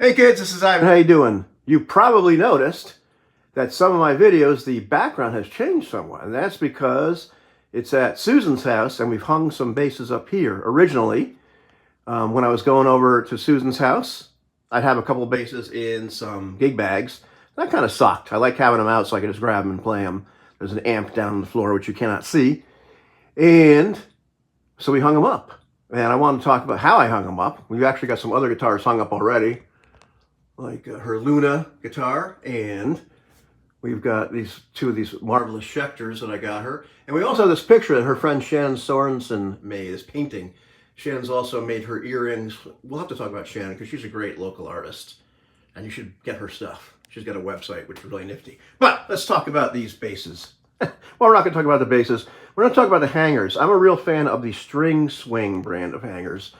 Hey kids, this is Ivan. How you doing? You probably noticed that some of my videos, the background has changed somewhat, and that's because it's at Susan's house, and we've hung some bases up here. Originally, when I was going over to Susan's house, I'd have a couple bases in some gig bags. That kind of sucked. I like having them out so I can just grab them and play them. There's an amp down on the floor, which you cannot see. And so we hung them up. And I want to talk about how I hung them up. We've actually got some other guitars hung up already, like her Luna guitar, and we've got these two of these marvelous Schecters that I got her. And we also have this picture that her friend Shannon Sorensen made, this painting. Shannon's also made her earrings. We'll have to talk about Shannon because she's a great local artist, and you should get her stuff. She's got a website, which is really nifty. But let's talk about these bases. Well, we're not going to talk about the bases. We're going to talk about the hangers. I'm a real fan of the String Swing brand of hangers.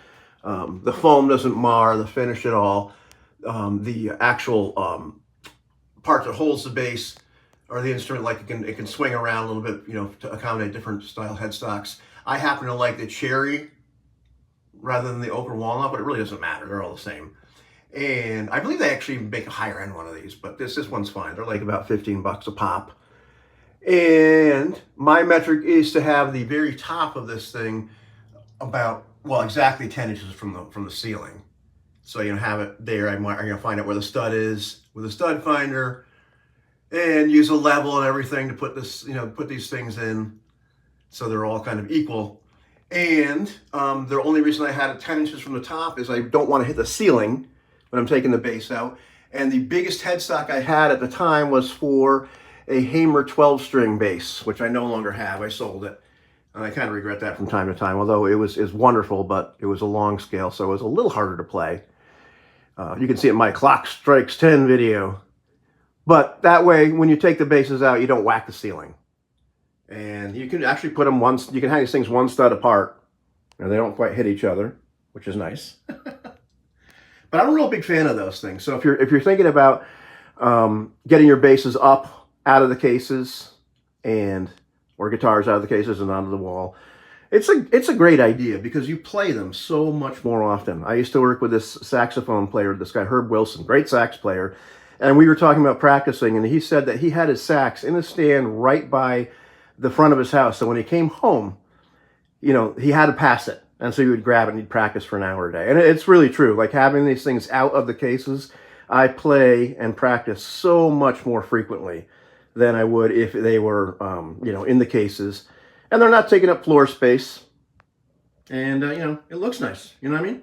The foam doesn't mar the finish at all. The actual part that holds the bass or the instrument, like it can swing around a little bit, to accommodate different style headstocks. I happen to like the cherry rather than the oak or walnut, but it really doesn't matter. They're all the same. And I believe they actually make a higher end one of these, but this one's fine. They're like about 15 bucks a pop. And my metric is to have the very top of this thing about, well, exactly 10 inches from the ceiling. So have it there. I'm going to find out where the stud is with a stud finder, and use a level and everything to put this, put these things in, so they're all kind of equal. And the only reason I had it 10 inches from the top is I don't want to hit the ceiling when I'm taking the bass out. And the biggest headstock I had at the time was for a Hamer 12-string bass, which I no longer have. I sold it. And I kind of regret that from time to time, although it was wonderful, but it was a long scale, so it was a little harder to play. You can see it in my Clock Strikes 10 video. But that way, when you take the basses out, you don't whack the ceiling. And you can actually put them you can hang these things one stud apart, and they don't quite hit each other, which is nice. But I'm a real big fan of those things. So if you're thinking about getting your basses up out of the cases or guitars out of the cases and onto the wall, it's a great idea because you play them so much more often. I used to work with this saxophone player, this guy Herb Wilson, great sax player, and we were talking about practicing, and he said that he had his sax in a stand right by the front of his house. So when he came home, he had to pass it, and so he would grab it and he'd practice for an hour a day. And it's really true. Like having these things out of the cases, I play and practice so much more frequently than I would if they were, in the cases. And they're not taking up floor space. And, it looks nice. You know what I mean?